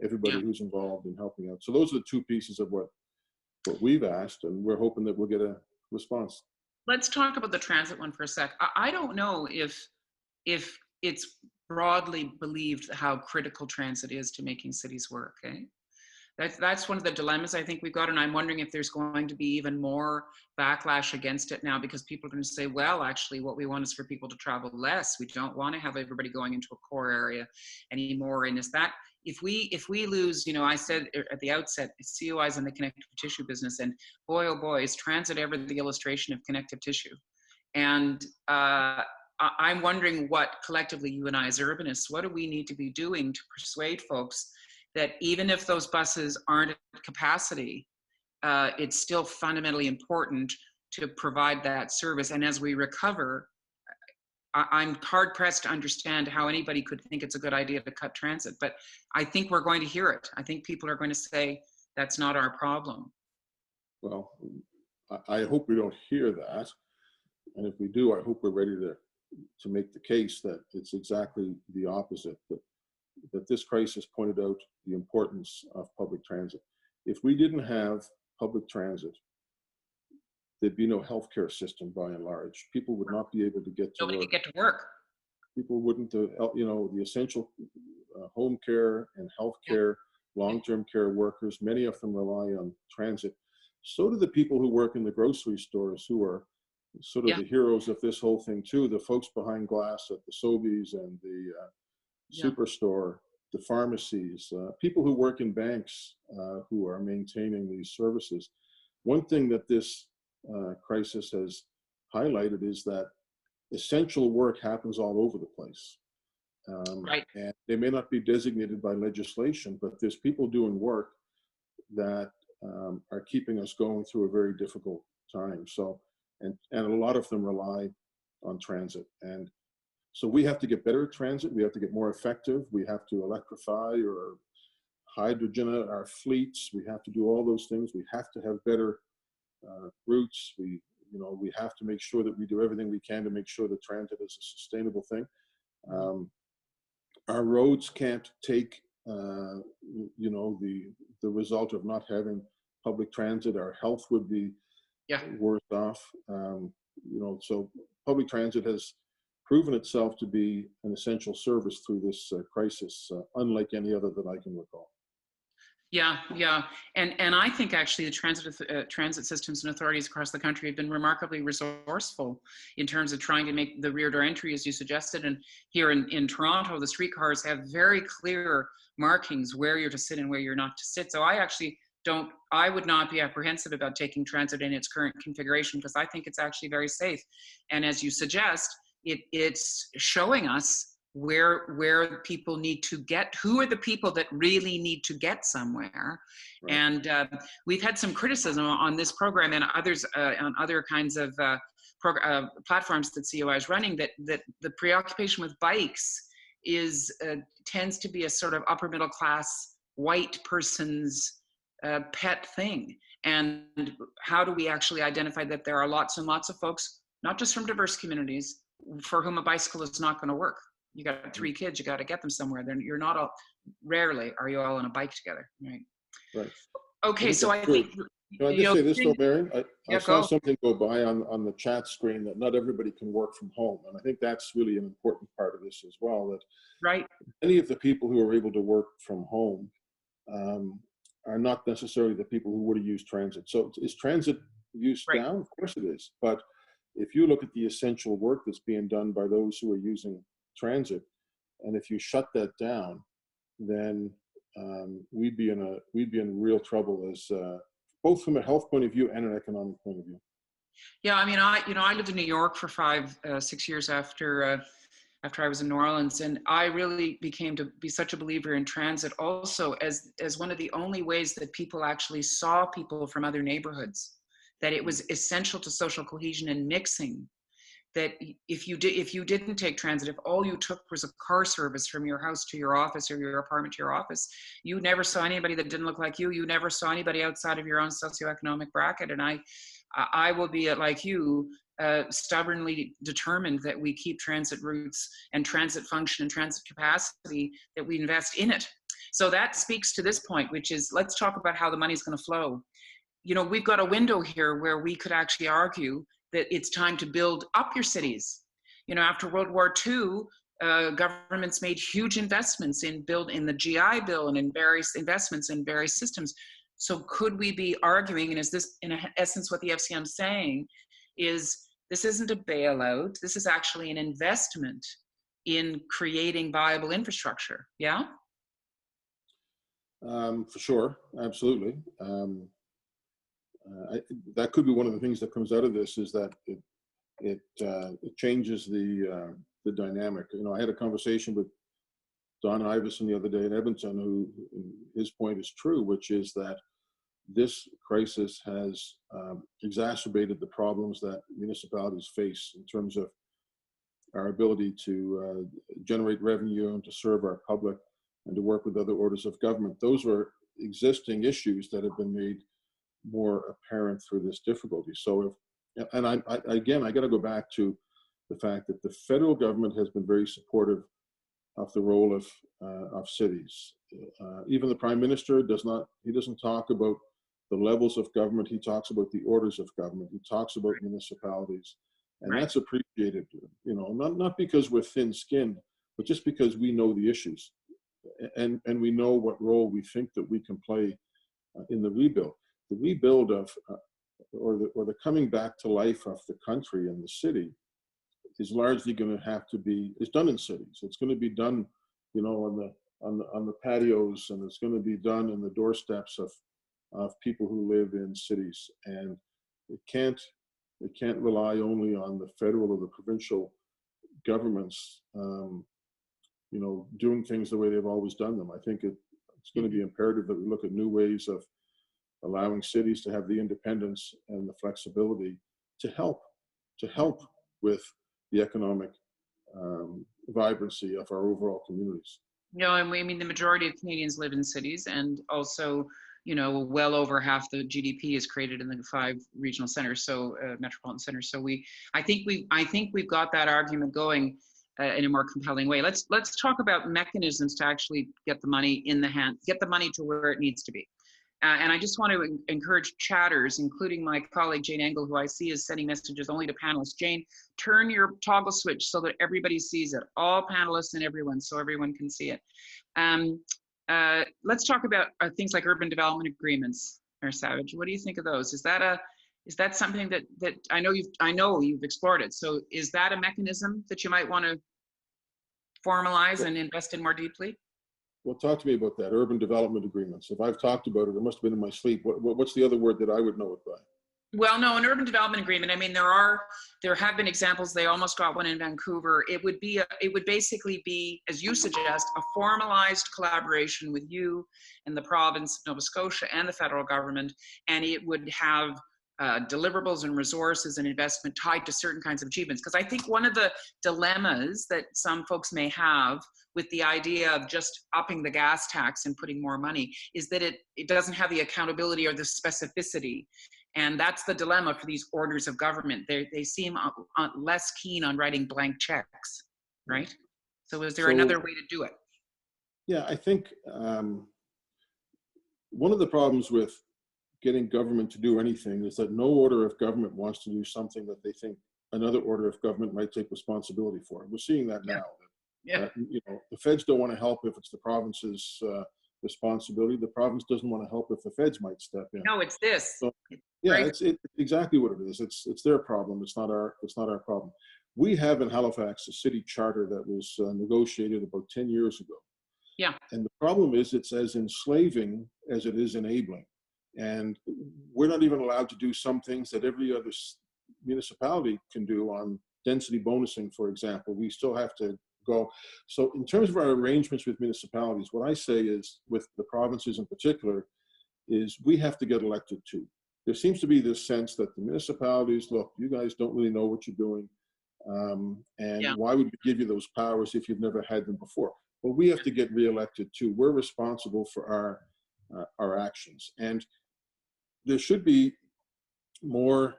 everybody who's involved in helping out. So those are the two pieces of what we've asked, and we're hoping that we'll get a response. Let's talk about the transit one for a sec. I don't know if it's broadly believed how critical transit is to making cities work. That's one of the dilemmas I think we've got, and I'm wondering if there's going to be even more backlash against it now, because people are going to say, well, actually what we want is for people to travel less. We don't want to have everybody going into a core area anymore. And is that, if we lose, I said at the outset, COI's in the connective tissue business, and boy, oh boy, is transit ever the illustration of connective tissue. And I'm wondering what collectively, you and I as urbanists, what do we need to be doing to persuade folks that even if those buses aren't at capacity, it's still fundamentally important to provide that service. And as we recover, I'm hard pressed to understand how anybody could think it's a good idea to cut transit, but I think we're going to hear it. I think people are going to say, that's not our problem. Well, I hope we don't hear that. And if we do, I hope we're ready to make the case that it's exactly the opposite, that this crisis pointed out the importance of public transit. If we didn't have public transit, there'd be no healthcare system by and large. People would not be able to get to work. Nobody could get to work. People wouldn't, the essential home care and healthcare, long-term care workers, many of them rely on transit. So do the people who work in the grocery stores, who are sort of the heroes of this whole thing too. The folks behind glass at the Sobeys and the superstore, the pharmacies, people who work in banks, who are maintaining these services. One thing that this crisis has highlighted is that essential work happens all over the place. And they may not be designated by legislation, but there's people doing work that are keeping us going through a very difficult time. So, and a lot of them rely on transit. And So we have to get better at transit. We have to get more effective. We have to electrify or hydrogen our fleets. We have to do all those things. We have to have better routes. We have to make sure that we do everything we can to make sure that transit is a sustainable thing. Our roads can't take, the result of not having public transit. Our health would be worse off. So public transit has proven itself to be an essential service through this crisis, unlike any other that I can recall. Yeah, and I think actually the transit systems and authorities across the country have been remarkably resourceful in terms of trying to make the rear door entry, as you suggested. And here in Toronto, the streetcars have very clear markings where you're to sit and where you're not to sit. So I would not be apprehensive about taking transit in its current configuration, because I think it's actually very safe. And as you suggest, it's showing us where people need to get, who are the people that really need to get somewhere. Right. And we've had some criticism on this program and others on other kinds of platforms that COI is running, that the preoccupation with bikes tends to be a sort of upper middle class white person's pet thing. And how do we actually identify that there are lots and lots of folks, not just from diverse communities, for whom a bicycle is not going to work? You got 3 kids, you got to get them somewhere. Then you're not all, rarely are you all on a bike together, right? Right. Okay, so I think. Can I just say this though, Marion? I saw something go by on the chat screen that not everybody can work from home. And I think that's really an important part of this as well, that right. Many of the people who are able to work from home are not necessarily the people who would have used transit. So is transit use down? Of course it is. But if you look at the essential work that's being done by those who are using transit, and if you shut that down, then we'd be in real trouble, as both from a health point of view and an economic point of view. Yeah, I mean, I lived in New York for 6 years after I was in New Orleans, and I really became to be such a believer in transit also as one of the only ways that people actually saw people from other neighborhoods, that it was essential to social cohesion and mixing. That if you didn't take transit, if all you took was a car service from your house to your office or your apartment to your office, you never saw anybody that didn't look like you. You never saw anybody outside of your own socioeconomic bracket. And I will be, like you, stubbornly determined that we keep transit routes and transit function and transit capacity, that we invest in it. So that speaks to this point, which is, let's talk about how the money's going to flow. We've got a window here where we could actually argue that it's time to build up your cities. After World War II, governments made huge investments in the GI Bill and in various investments in various systems. So could we be arguing, and is this in essence what the FCM is saying, is this isn't a bailout, this is actually an investment in creating viable infrastructure, yeah? For sure, absolutely. That could be one of the things that comes out of this, is that it changes the dynamic. I had a conversation with Don Iveson the other day in Edmonton, who his point is true, which is that this crisis has exacerbated the problems that municipalities face in terms of our ability to generate revenue and to serve our public and to work with other orders of government. Those were existing issues that have been made more apparent through this difficulty. So I got to go back to the fact that the federal government has been very supportive of the role of cities. Even the Prime Minister doesn't talk about the levels of government. He talks about the orders of government. He talks about municipalities, and that's appreciated. Not because we're thin-skinned, but just because we know the issues, and we know what role we think that we can play in the rebuild. The rebuild of, or the coming back to life of the country and the city is largely going to have to be, it's done in cities. It's going to be done, on the patios, and it's going to be done in the doorsteps of people who live in cities. And it can't rely only on the federal or the provincial governments, doing things the way they've always done them. I think it's going to be imperative that we look at new ways of allowing cities to have the independence and the flexibility to help with the economic vibrancy of our overall communities. No, and I mean, the majority of Canadians live in cities, and also, you know, well over half the GDP is created in the 5 regional centers, so metropolitan centers. So I think we've got that argument going in a more compelling way. Let's talk about mechanisms to actually get the money in the hand, get the money to where it needs to be. And I just want to encourage chatters, including my colleague Jane Engel, who I see is sending messages only to panelists. Jane, turn your toggle switch so that everybody sees it, all panelists and everyone, so everyone can see it. Let's talk about things like urban development agreements, Mayor Savage. What do you think of those? Is that something that I know you've explored it? So is that a mechanism that you might want to formalize and invest in more deeply? Well, talk to me about that, urban development agreements. If I've talked about it, it must have been in my sleep. What's the other word that I would know it by? Well, no, an urban development agreement. I mean, there have been examples. They almost got one in Vancouver. It would basically be, as you suggest, a formalized collaboration with you and the province of Nova Scotia and the federal government, and it would have deliverables and resources and investment tied to certain kinds of achievements. Because I think one of the dilemmas that some folks may have with the idea of just upping the gas tax and putting more money is that it doesn't have the accountability or the specificity. And that's the dilemma for these orders of government. They seem less keen on writing blank checks, right? So is there another way to do it? Yeah, I think one of the problems with getting government to do anything is that no order of government wants to do something that they think another order of government might take responsibility for. We're seeing that now. Yeah. You know, the feds don't want to help if it's the province's responsibility. The province doesn't want to help if the feds might step in. No, it's this. So, yeah, right? it's exactly what it is. It's their problem. It's not our problem. We have in Halifax a city charter that was negotiated about 10 years ago. Yeah. And the problem is it's as enslaving as it is enabling. And we're not even allowed to do some things that every other municipality can do on density bonusing, for example. We still have to go. So in terms of our arrangements with municipalities, what I say is, with the provinces in particular, is we have to get elected too. There seems to be this sense that the municipalities, look, you guys don't really know what you're doing. Why would we give you those powers if you've never had them before? Well, we have to get reelected too. We're responsible for our actions. And there should be more,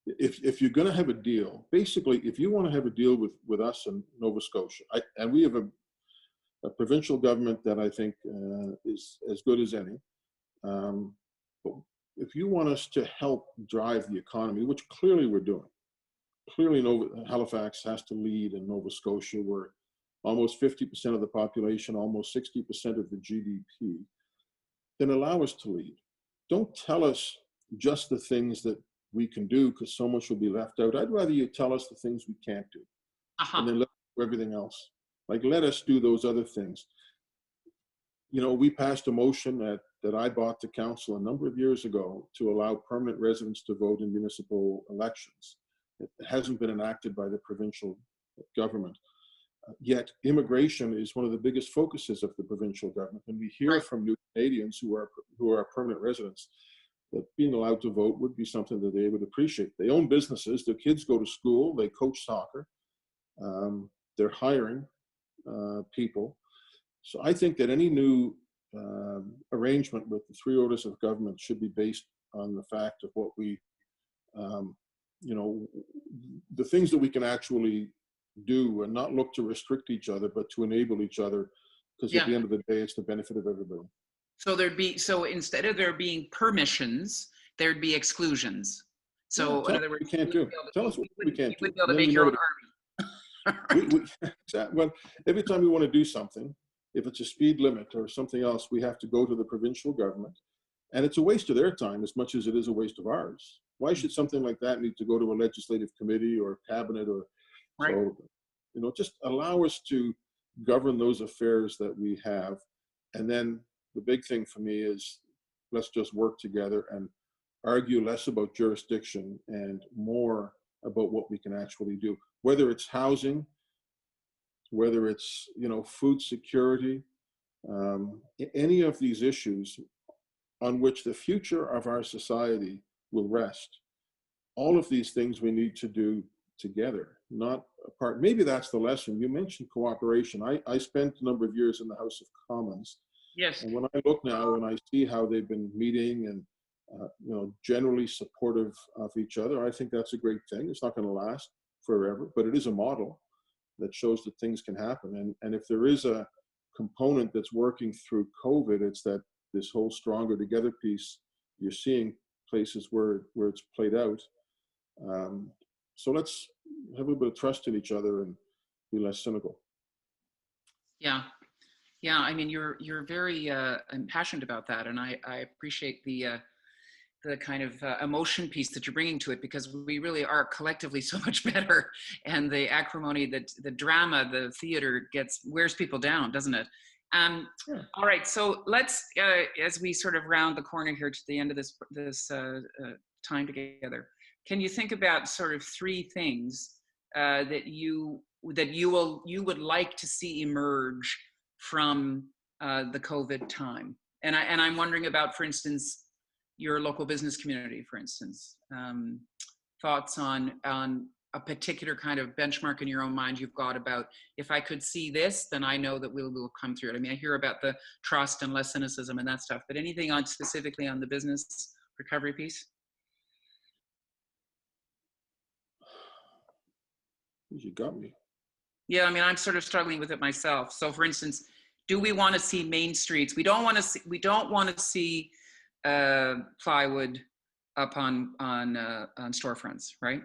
if you're going to have a deal, basically, if you want to have a deal with us in Nova Scotia, and we have a provincial government that I think is as good as any, but if you want us to help drive the economy, which clearly we're doing, clearly Halifax has to lead in Nova Scotia. We're almost 50% of the population, almost 60% of the GDP, then allow us to lead. Don't tell us just the things that we can do, because so much will be left out. I'd rather you tell us the things we can't do, and then let us do everything else. Like, let us do those other things. You know, we passed a motion that I brought to council a number of years ago to allow permanent residents to vote in municipal elections. It hasn't been enacted by the provincial government. Yet immigration is one of the biggest focuses of the provincial government, and we hear from new Canadians who are permanent residents that being allowed to vote would be something that they would appreciate. They own businesses, their kids go to school, they coach soccer, they're hiring people. So I think that any new arrangement with the 3 orders of government should be based on the fact of what we, you know, the things that we can actually do, and not look to restrict each other, but to enable each other, because at the end of the day, it's the benefit of everybody. So instead of there being permissions, there'd be exclusions. So in other words, we can't do. Tell us what we can't do. You would be able to make your own army. Well, every time we want to do something, if it's a speed limit or something else, we have to go to the provincial government, and it's a waste of their time as much as it is a waste of ours. Why should something like that need to go to a legislative committee or cabinet or so? You know, just allow us to govern those affairs that we have, and then the big thing for me is, let's just work together and argue less about jurisdiction and more about what we can actually do, whether it's housing, whether it's, you know, food security, any of these issues on which the future of our society will rest. All of these things we need to do together, not apart. Maybe that's the lesson. You mentioned cooperation. I spent a number of years in the House of Commons. Yes. And when I look now and I see how they've been meeting and, generally supportive of each other, I think that's a great thing. It's not going to last forever, but it is a model that shows that things can happen. And if there is a component that's working through COVID, it's that this whole stronger together piece. You're seeing places where it's played out. So let's have a little bit of trust in each other and be less cynical. Yeah. Yeah. I mean, you're very impassioned about that. And I appreciate the kind of emotion piece that you're bringing to it, because we really are collectively so much better. And the acrimony, the drama, the theater wears people down, doesn't it? Yeah. All right, so let's, as we sort of round the corner here to the end of this time together, can you think about sort of three things that you would like to see emerge from the COVID time? And I'm wondering about, for instance, your local business community, for instance, thoughts on a particular kind of benchmark in your own mind you've got about, if I could see this, then I know that we'll come through it. I mean, I hear about the trust and less cynicism and that stuff, but anything specifically on the business recovery piece? You got me. Yeah, I mean, I'm sort of struggling with it myself. So for instance, do we want to see main streets? We don't want to see plywood up on storefronts, right?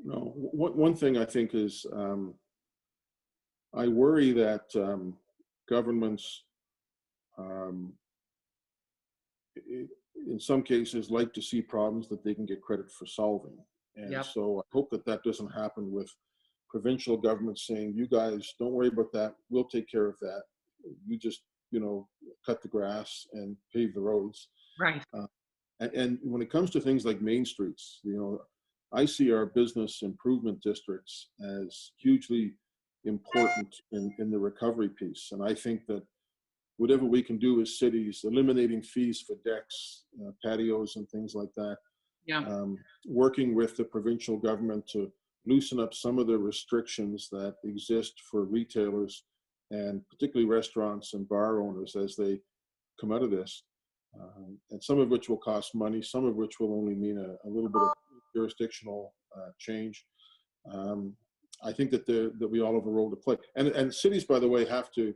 No, one thing I think is I worry that governments, in some cases, like to see problems that they can get credit for solving. And Yep. So I hope that doesn't happen with provincial governments saying, you guys, don't worry about that. We'll take care of that. You just, cut the grass and pave the roads. Right. And when it comes to things like main streets, I see our business improvement districts as hugely important in the recovery piece. And I think that whatever we can do as cities, eliminating fees for decks, patios and things like that, Yeah. Working with the provincial government to loosen up some of the restrictions that exist for retailers and particularly restaurants and bar owners as they come out of this. And some of which will cost money, some of which will only mean a little bit of jurisdictional change. I think that we all have a role to play. And cities, by the way, have to,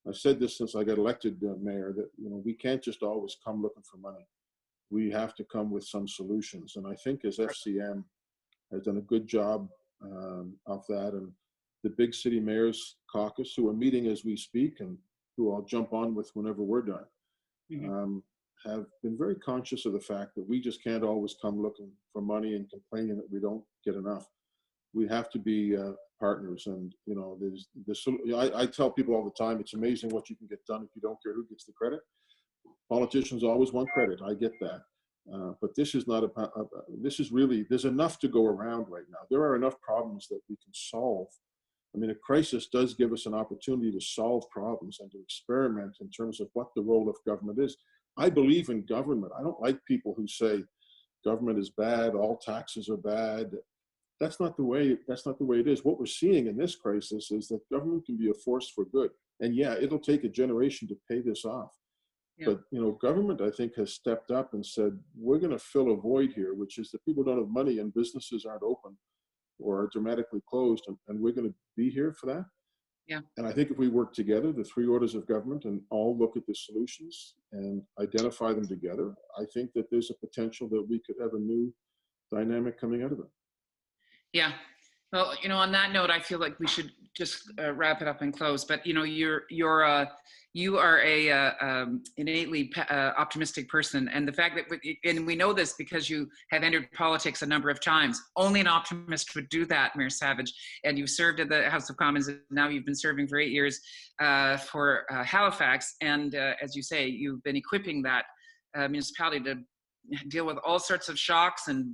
I've said this since I got elected mayor, that we can't just always come looking for money. We have to come with some solutions. And I think as FCM has done a good job of that, and the big city mayors caucus, who are meeting as we speak and who I'll jump on with whenever we're done, have been very conscious of the fact that we just can't always come looking for money and complaining that we don't get enough. We have to be partners. And, I tell people all the time, it's amazing what you can get done if you don't care who gets the credit. Politicians always want credit. I get that. But this is not this is really, there's enough to go around right now. There are enough problems that we can solve. I mean, a crisis does give us an opportunity to solve problems and to experiment in terms of what the role of government is. I believe in government. I don't like people who say government is bad, all taxes are bad. That's not the way it is. What we're seeing in this crisis is that government can be a force for good. And yeah, it'll take a generation to pay this off. Yeah. But government, I think, has stepped up and said, we're going to fill a void here, which is that people don't have money and businesses aren't open or are dramatically closed, and we're going to be here for that. Yeah. And I think if we work together, the three orders of government, and all look at the solutions and identify them together, I think that there's a potential that we could have a new dynamic coming out of it. Yeah. Well, on that note, I feel like we should just wrap it up and close. But you are a innately optimistic person, and the fact that and we know this because you have entered politics a number of times. Only an optimist would do that, Mayor Savage. And you've served at the House of Commons, and now you've been serving for 8 years for Halifax. And as you say, you've been equipping that municipality to deal with all sorts of shocks and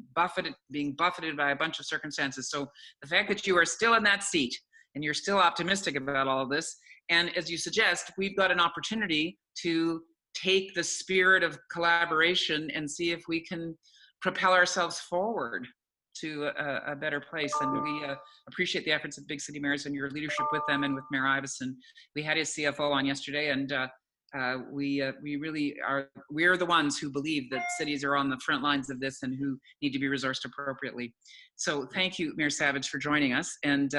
being buffeted by a bunch of circumstances. So the fact that you are still in that seat and you're still optimistic about all of this, and as you suggest, we've got an opportunity to take the spirit of collaboration and see if we can propel ourselves forward. to a better place. And we appreciate the efforts of big city mayors and your leadership with them and with Mayor Iveson. We had his CFO on yesterday, and we really are, we're the ones who believe that cities are on the front lines of this and who need to be resourced appropriately. So thank you, Mayor Savage, for joining us. And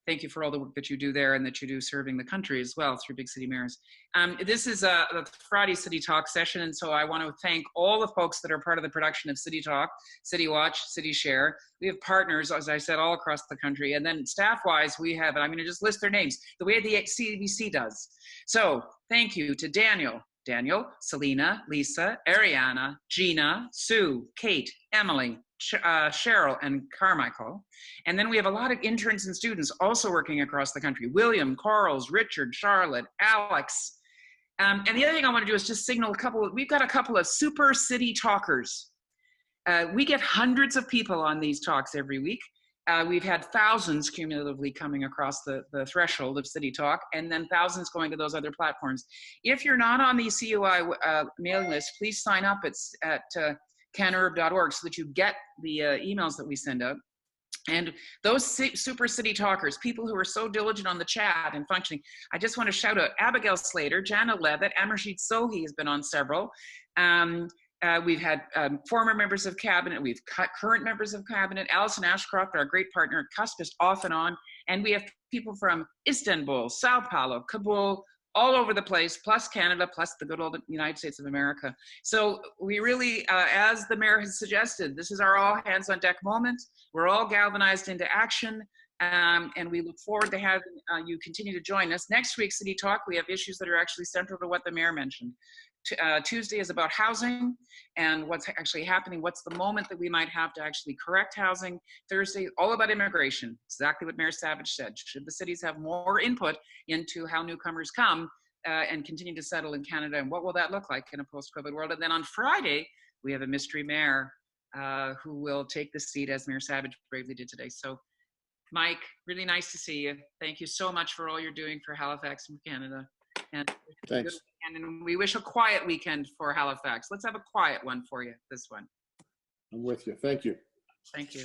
thank you for all the work that you do there and that you do serving the country as well through Big City Mayors. This is a Friday City Talk session, and so I want to thank all the folks that are part of the production of City Talk, City Watch, City Share. We have partners, as I said, all across the country. And then staff-wise, we have, and I'm going to just list their names, the way the CBC does. So thank you to Daniel, Selena, Lisa, Ariana, Gina, Sue, Kate, Emily, Cheryl, and Carmichael. And then we have a lot of interns and students also working across the country. William, Corals, Richard, Charlotte, Alex. And the other thing I want to do is just signal we've got a couple of super city talkers. We get hundreds of people on these talks every week. We've had thousands cumulatively coming across the threshold of City Talk, and then thousands going to those other platforms. If you're not on the CUI mailing list, please sign up at canurb.org so that you get the emails that we send out. And those super city talkers, people who are so diligent on the chat and functioning, I just want to shout out Abigail Slater, Jana Levitt, Amarjeet Sohi has been on several. We've had former members of cabinet, we've current members of cabinet, Alison Ashcroft, our great partner at CUSP, is off and on, and we have people from Istanbul, Sao Paulo, Kabul, all over the place, plus Canada, plus the good old United States of America. So we really, as the mayor has suggested, this is our all hands on deck moment. We're all galvanized into action, and we look forward to having you continue to join us. Next week, City Talk, we have issues that are actually central to what the mayor mentioned. Tuesday is about housing and what's actually happening. What's the moment that we might have to actually correct housing? Thursday, all about immigration. Exactly what Mayor Savage said. Should the cities have more input into how newcomers come and continue to settle in Canada? And what will that look like in a post-COVID world? And then on Friday, we have a mystery mayor who will take the seat as Mayor Savage bravely did today. So Mike, really nice to see you. Thank you so much for all you're doing for Halifax and Canada. And thanks. And we wish a quiet weekend for Halifax. Let's have a quiet one for you, this one. I'm with you. Thank you. Thank you.